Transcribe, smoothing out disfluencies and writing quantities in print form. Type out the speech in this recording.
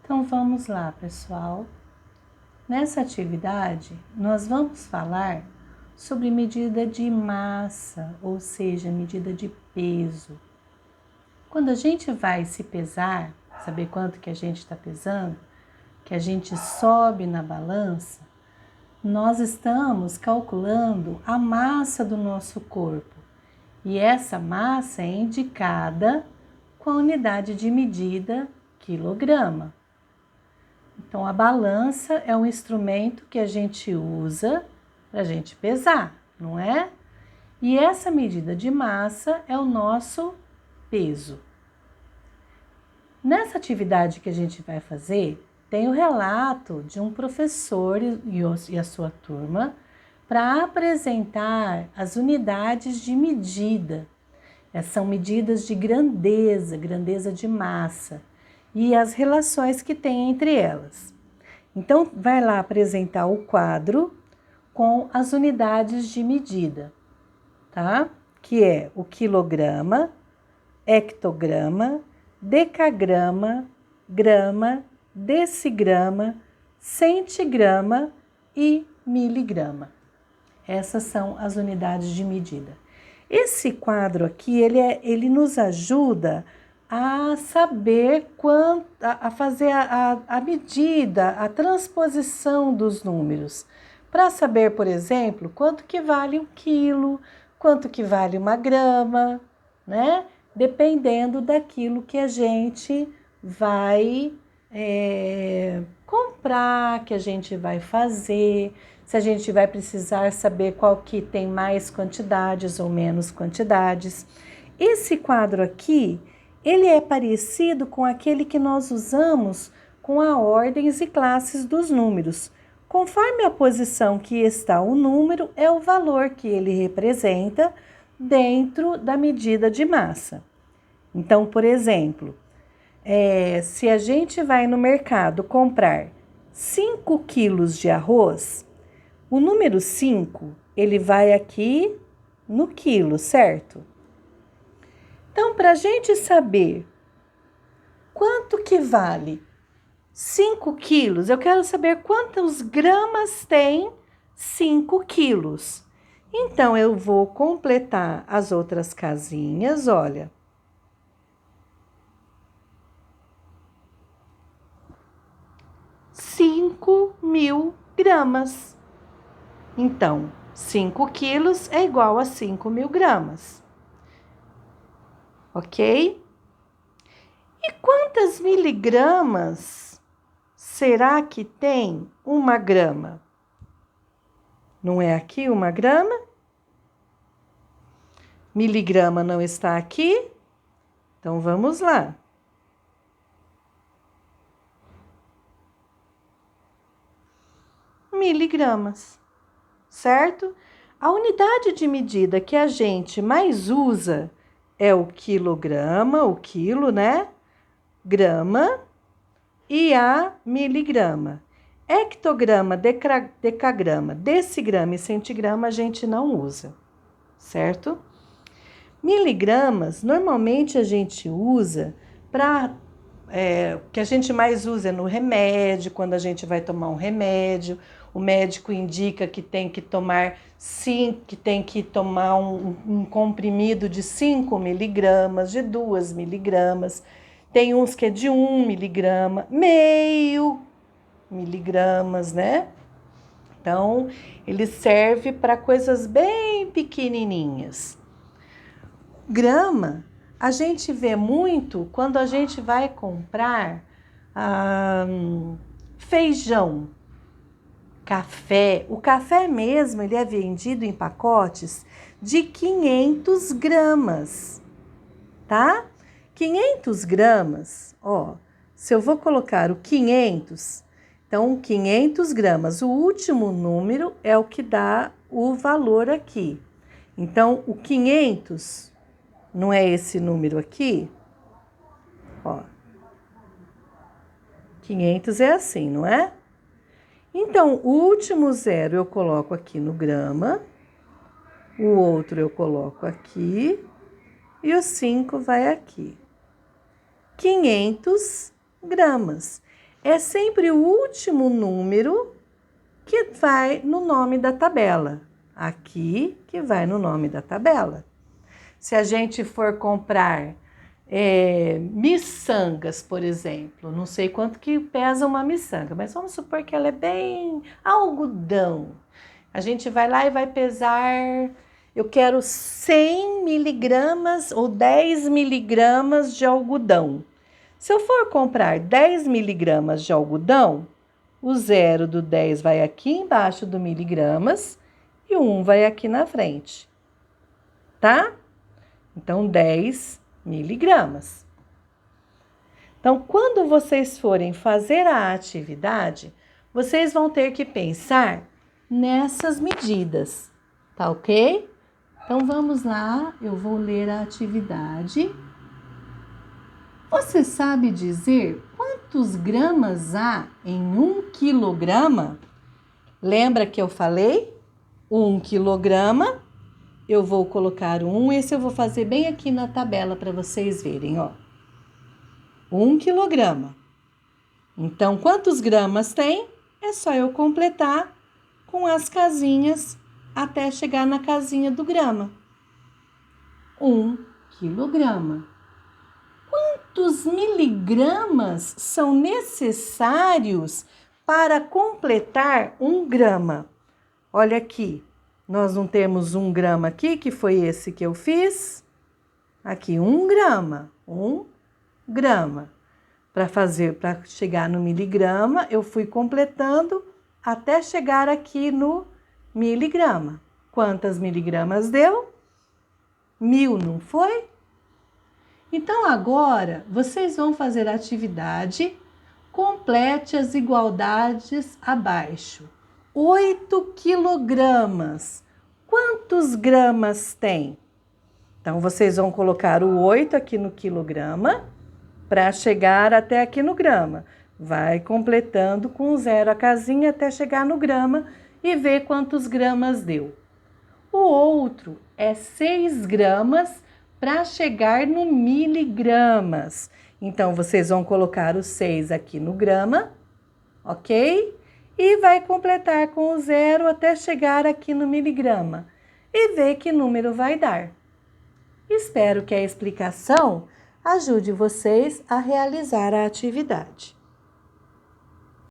Então vamos lá, pessoal. Nessa atividade, nós vamos falar sobre medida de massa, ou seja, medida de peso. Quando a gente vai se pesar, saber quanto que a gente está pesando, que a gente sobe na balança, nós estamos calculando a massa do nosso corpo. E essa massa é indicada com a unidade de medida quilograma. Então, a balança é um instrumento que a gente usa para a gente pesar, não é? E essa medida de massa é o nosso peso. Nessa atividade que a gente vai fazer, tem o relato de um professor e a sua turma para apresentar as unidades de medida. São medidas de grandeza de massa e as relações que tem entre elas. Então, vai lá apresentar o quadro com as unidades de medida, tá? Que é o quilograma, hectograma, decagrama, grama, decigrama, centigrama e miligrama. Essas são as unidades de medida. Esse quadro aqui, ele nos ajuda a saber a fazer a medida, a transposição dos números. Para saber, por exemplo, quanto que vale 1 quilo, quanto que vale 1 grama, né? Dependendo daquilo que a gente vai comprar, que a gente vai fazer, se a gente vai precisar saber qual que tem mais quantidades ou menos quantidades. Esse quadro aqui, ele é parecido com aquele que nós usamos com a ordens e classes dos números. Conforme a posição que está o número, é o valor que ele representa dentro da medida de massa. Então, por exemplo, se a gente vai no mercado comprar 5 quilos de arroz, o número 5, ele vai aqui no quilo, certo? Então, para a gente saber quanto que vale 5 quilos, eu quero saber quantos gramas tem 5 quilos. Então, eu vou completar as outras casinhas, olha. 5.000 gramas. Então, 5 quilos é igual a 5.000 gramas. Ok? E quantas miligramas será que tem 1 grama? Não é aqui 1 grama? Miligrama não está aqui? Então, vamos lá. Miligramas, certo? A unidade de medida que a gente mais usa é o quilograma, o quilo, né? Grama e a miligrama. Hectograma, decagrama, decigrama e centigrama a gente não usa, certo? Miligramas, normalmente a gente usa para... o que a gente mais usa é no remédio, quando a gente vai tomar um remédio, o médico indica que tem que tomar um comprimido de 5 miligramas, de 2 miligramas. Tem uns que é de 1 miligrama, meio miligramas, né? Então, ele serve para coisas bem pequenininhas. Grama, a gente vê muito quando a gente vai comprar feijão, café. O café mesmo, ele é vendido em pacotes de 500 gramas, tá? 500 gramas, ó, se eu vou colocar o 500, então 500 gramas, o último número é o que dá o valor aqui. Então, o 500 não é esse número aqui? Ó, 500 é assim, não é? Então, o último zero eu coloco aqui no grama, o outro eu coloco aqui e o 5 vai aqui. 500 gramas. é sempre o último número que vai no nome da tabela. Aqui que vai no nome da tabela. Se a gente for comprar miçangas, por exemplo, não sei quanto que pesa uma miçanga, mas vamos supor que ela é bem algodão. A gente vai lá e vai pesar, eu quero 100 miligramas ou 10 miligramas de algodão. Se eu for comprar 10 miligramas de algodão, o 0 do 10 vai aqui embaixo do miligramas e o 1 vai aqui na frente, tá? Então, 10 miligramas. Então, quando vocês forem fazer a atividade, vocês vão ter que pensar nessas medidas, tá ok? Então, vamos lá, eu vou ler a atividade. Você sabe dizer quantos gramas há em 1 quilograma? Lembra que eu falei? 1 quilograma. Eu vou colocar 1, esse eu vou fazer bem aqui na tabela para vocês verem, ó. 1 quilograma. Então, quantos gramas tem? É só eu completar com as casinhas até chegar na casinha do grama. 1 quilograma. Quantos miligramas são necessários para completar 1 grama? Olha aqui, nós não temos 1 grama aqui, que foi esse que eu fiz. Aqui, 1 grama, 1 grama. Para chegar no miligrama, eu fui completando até chegar aqui no miligrama. Quantas miligramas deu? 1000, não foi? Então, agora, vocês vão fazer a atividade, complete as igualdades abaixo. 8 quilogramas. Quantos gramas tem? Então, vocês vão colocar o 8 aqui no quilograma para chegar até aqui no grama. Vai completando com 0 a casinha até chegar no grama e ver quantos gramas deu. O outro é 6 gramas para chegar no miligramas. Então, vocês vão colocar o 6 aqui no grama, ok? E vai completar com o 0 até chegar aqui no miligrama e ver que número vai dar. Espero que a explicação ajude vocês a realizar a atividade.